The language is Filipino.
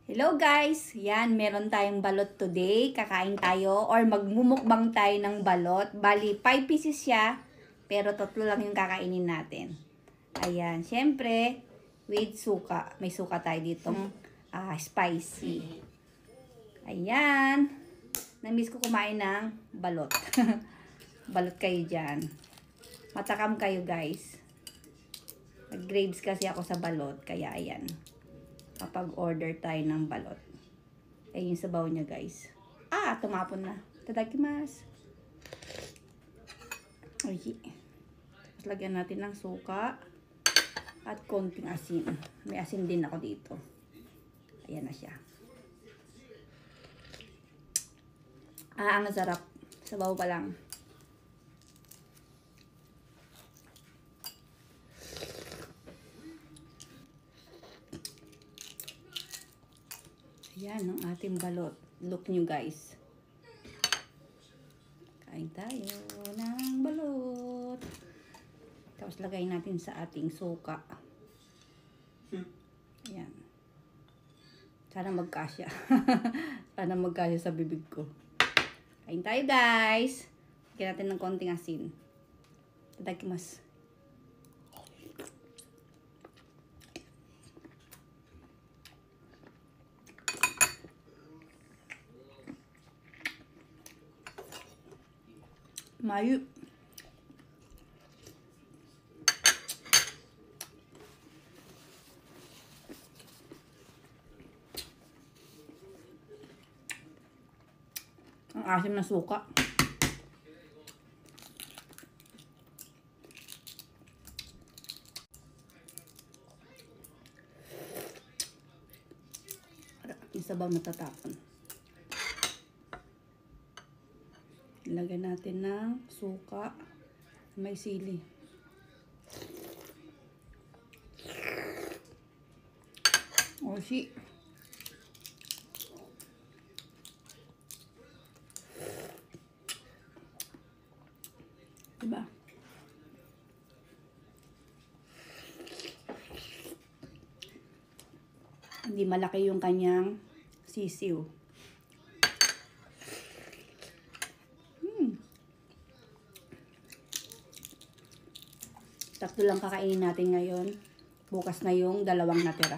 Hello guys! Yan, meron tayong balot today. Kakain tayo or magmumukbang tayo ng balot. Bali, 5 pieces siya. Pero 3 lang yung kakainin natin. Ayan, syempre, with suka. May suka tayo ditong spicy. Ayan. Namiss ko kumain ng balot. Balot kayo dyan. Matakam kayo guys. Nag-graves kasi ako sa balot. Kaya ayan. Kapag order tayo ng balot. Eh, yung sabaw niya guys. Tumapon na. Tadakimasu. Ay. Tapos lagyan natin ng suka. At konting asin. May asin din ako dito. Ayan na siya. Ang sarap. Sabaw pa lang. Ayan ang ating balot. Look nyo guys. Kain tayo ng balot. Tapos lagay natin sa ating suka. Ayan. Sana magkasya. Sana magkasya sa bibig ko. Kain tayo guys. Lagyan natin ng konting asin. Tadakimasu. Mayu. Ang asim na suka. Yung sabaw natatapon. Ilagay natin ng suka. May sili. Oshi. Diba? Hindi malaki yung kanyang sisiw. Tatlo lang kakainin natin ngayon. Bukas na yung 2 natira.